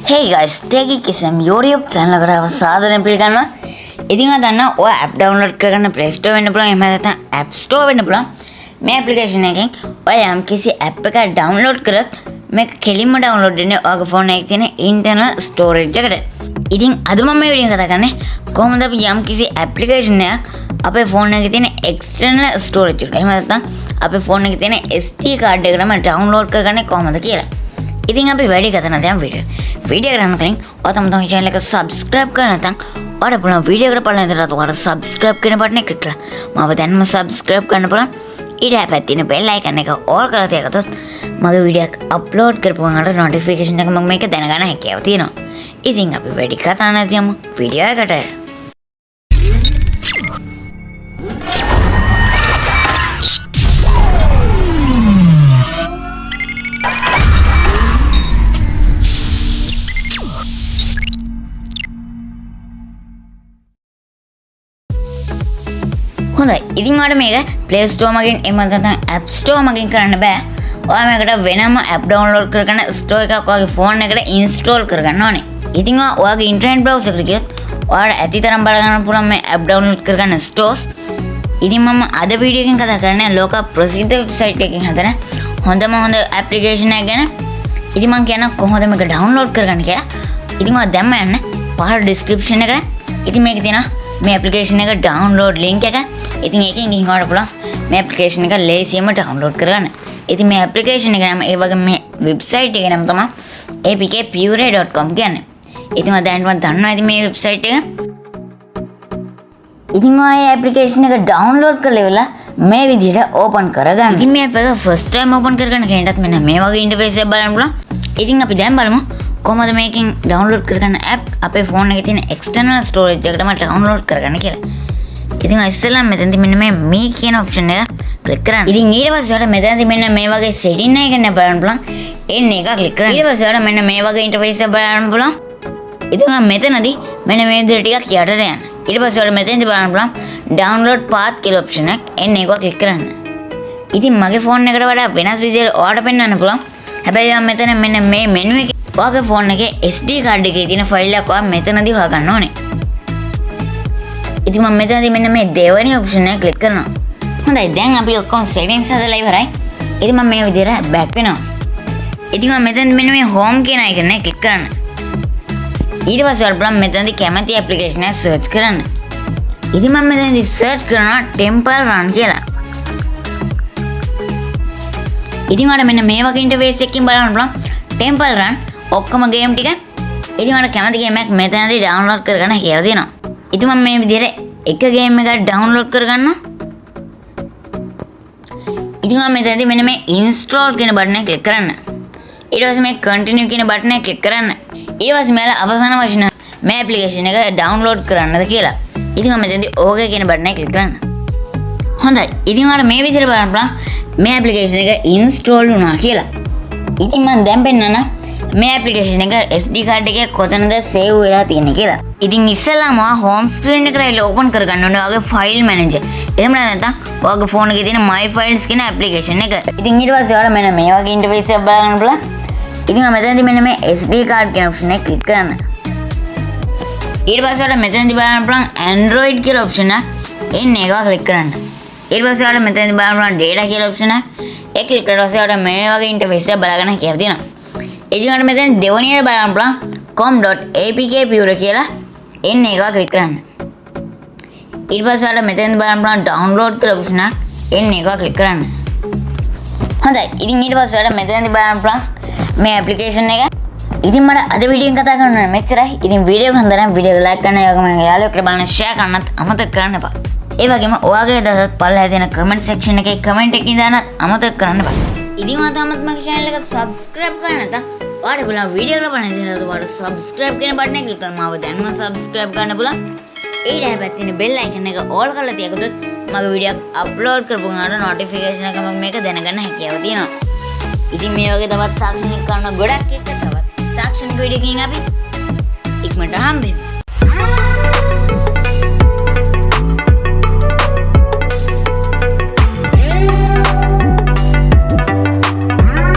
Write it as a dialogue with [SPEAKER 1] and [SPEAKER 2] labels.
[SPEAKER 1] Hey guys, Geek SM YouTube channel එකට සාදරයෙන් පිළිගන්නවා. ඉතින් අද දන්නා ඔය app download කරගන්න Play Store වෙන්න පුළුවන්. එහෙම නැත්නම් App Store වෙන්න පුළුවන්. මේ application එකෙන් ඔය යම් කිසි app එකක් download කරොත් මේක කෙලින්ම download වෙන්නේ ඔයගේ phone එකේ තියෙන internal storage එකට. ඉතින් අද මම මේ වීඩියෝ කතා කරන්නේ කොහොමද අපි යම් කිසි application එකක් අපේ phone එකේ තියෙන external storage එකට එහෙම නැත්නම් අපේ phone එකේ තියෙන SD card එකටම download කරගන්නේ කොහොමද කියලා. ඉතින් අපි වැඩි කතා නැතිනම් වීඩියෝ කරන්න කලින් ඔතන තමයි channel එක subscribe කරලා නැත්නම් ඔයාලට පුළුවන් වීඩියෝ එකට පළවෙනි දරට ඔයාලා subscribe කියන බටන් එක ක්ලික් කරලා මාව දැන්ම subscribe කරන්න පුළුවන්. ඊට පැත්තේ තියෙන bell icon එක all කරලා තියාගත්තොත් මගේ වීඩියෝ එක upload කරපුවම අර notification එක මම මේක දැනගන්න හැකියාව තියෙනවා. ඉතින් අපි වැඩි කතා නැතිනම් වීඩියෝ එකට හොඳයි. ඉතින් ඔයාලට මේක Play Store මගින් එහෙම නැත්නම් App Store මගින් කරන්න බෑ. ඔයා මේකට වෙනම app download කරගෙන store එකක් ඔයාගේ phone එකට install කරගන්න ඕනේ. ඉතින් ඔයාගේ internet browser එකට ගියොත් ඔයාලට ඇතිතරම් බලගන්න පුළුවන් මේ app download කරගන්න stores. ඉතින් මම අද වීඩියෝ එකෙන් කතා කරන්නේ ලෝක ප්‍රසිද්ධ website එකකින් හදන හොඳ application එකක් ගැන. ඉතින් මම කියනවා කොහොමද මේක download කරගන්න කියලා. ඉතින් ඔයා දැම්ම යන්න පහළ description එකට. ඉතින් මේකේ තියෙනවා මේ application එක download link එක. ඉතින් ඒකෙන් ගිහින් ඔයාලට පුළුවන් මේ application එක ලේසියෙන්ම download කරගන්න. ඉතින් මේ application එක නම ඒ වගේ මේ website එක නම තමයි apkpure.com කියන්නේ. ඉතින් මම දැනටම දන්නවා ඉතින් මේ website එක. ඉතින් ඔය application එක download කරලා ඉවරලා මේ විදිහට open කරගන්න. ඉතින් මේ app එක first time open කරගන්න කෙනෙක්ටත් මෙන්න මේ වගේ interface එකක් බලන්න පුළුවන්. ඉතින් අපි දැන් බලමු කොහොමද මේකෙන් download කරගන්න app අපේ phone එකේ තියෙන external storage එකටම download කරගන්න කියලා. ඉතින් ඉස්සෙල්ලා මෙතනදී මෙන්න මේ කියන option එක click කරන්න. ඉතින් ඊට පස්සේ ඔයාලට මෙතනදී මෙන්න මේ වගේ setting එක ගැන බලන්න පුළුවන්. එන්නේ එක click කරන්න. ඊට පස්සේ ඔයාලට මෙන්න මේ වගේ interface එක බලන්න පුළුවන්. ඉතින් මෙතනදී මෙන්න මේ විදිහට ටිකක් යටට යන්න. ඊට පස්සේ ඔයාලට මෙතනදී බලන්න පුළුවන් download path කියලා option එක. එන්නේ එක click කරන්න. ඉතින් මගේ phone එකට වඩා වෙනස් විදිහට ඔයාලට පෙන්වන්න පුළුවන්. හැබැයි මම මෙතන මෙන්න මේ menu එකේ ඔයාගේ phone එකේ SD card එකේ තියෙන file එක ඔයා මෙතනදී හොයාගන්න ඕනේ. ඉතින් මම මෙතනදී මෙන්න මේ දෙවෙනි option එක click කරනවා. හොඳයි, දැන් අපි ඔක්කොම settings හදලා ඉවරයි. ඉතින් මම මේ විදිහට back වෙනවා. ඉතින් මම මෙතනදී මෙන්න මේ home කියන icon එක click කරන්න. ඊට පස්සේ ඔයාලා බලන්න මෙතනදී කැමති application එක search කරන්න. ඉතින් මම මෙතනදී search කරනවා Temple Run කියලා. ඉතින් ඔයාලා මෙන්න මේ වගේ interface එකකින් බලන්න පුළුවන් Temple Run ඔක්කොම game ටික. ඉතින් ඔයාලට කැමති game එකක් මෙතනදී download කරගන්න කියලා දෙනවා. ඉතින් මම මේ විදිහට එක game එකක් download කරගන්නවා. ඉතින් මම මෙතනදී මෙන්න මේ install කියන බටන් එක click කරන්න. ඊට පස්සේ මේ continue කියන බටන් එක click කරන්න. ඊට පස්සේ මෙයාලා අවසාන වශයෙන් මේ application එක download කරන්නද කියලා. ඉතින් මම මෙතනදී okay කියන බටන් එක click කරන්න. හොඳයි. ඉතින් ඔයාලා මේ විදිහට බලන්න පුළුවන් මේ application එක install වුණා කියලා. ඉතින් මම දැන් පෙන්නන්න මේ application එක SD card එකේ කොතනද save වෙලා තියෙන්නේ කියලා. ඉතින් ඉස්සෙල්ලාම home screen එකට ඇවිල්ලා open කරගන්න ඕනේ ඔයාගේ file manager. එහෙම නැත්නම් ඔයාගේ phone එකේ තියෙන my files කියන application එක. ඉතින් ඊට පස්සේ ඔයාලා මෙන්න මේ වගේ interface එකක් බලන්න පුළුවන්. ඉතින් මම මෙතනදී මෙන්න මේ SD card කියන option එක click කරන්න. ඊට පස්සේ ඔයාලා මෙතනදී බලන්න පුළුවන් Android කියලා option එක එන්නේ එක click කරන්න. ඊට පස්සේ ඔයාලා මෙතනදී බලන්න පුළුවන් data කියලා option එක click කරලා පස්සේ ඔයාලා මේ වගේ interface එකක් බලාගන්න කියලා තියෙනවා. ඉතින් ඔයාලා මෙතන දෙවෙනියට බලන්න පුළුවන් com.apkpure කියලා එන්නේ එක click කරන්න. ඊට පස්සේ ඔයාලා මෙතන බලන්න පුළුවන් download කියලා option එක එන්නේ එක click කරන්න. හොඳයි. ඉතින් ඊට පස්සේ ඔයාලා මෙතනදී බලන්න පුළුවන් මේ application එක. ඉතින් මට අද වීඩියෝ එක කතා කරන්න මෙච්චරයි. ඉතින් වීඩියෝ එක හොඳ නම් වීඩියෝ එක like කරන්න, ඒ වගේම යාළුවෙක්ට බලන්න share කරන්නත් අමතක කරන්න එපා. ඒ වගේම ඔයාගේ අදහස් පල්ලෙහා තියෙන comment section එකේ comment එකකින් දාන්නත් අමතක කරන්න එපා. ඉතින් ඔයා තාමත් මගේ channel එක subscribe කරලා නැත්නම් ඔයාලට පුළුවන් වීඩියෝ එක බලන්න ඉතින් ඔයාලට subscribe කියන බටන් එක click කරලා මාව දැන්ම subscribe කරන්න පුළුවන්. ඊට පැත්තේ තියෙන bell icon එක all කරලා තියාගත්තොත් මගේ වීඩියෝ එක upload කරපු ගමන් notification එක මම මේක දැනගන්න හැකියාව තියෙනවා. ඉතින් මේ වගේ තවත් තාක්ෂණික කාරණා ගොඩක් එක්ක තවත් තාක්ෂණික වීඩියෝ එකකින් අපි ඉක්මනට හම්බෙමු.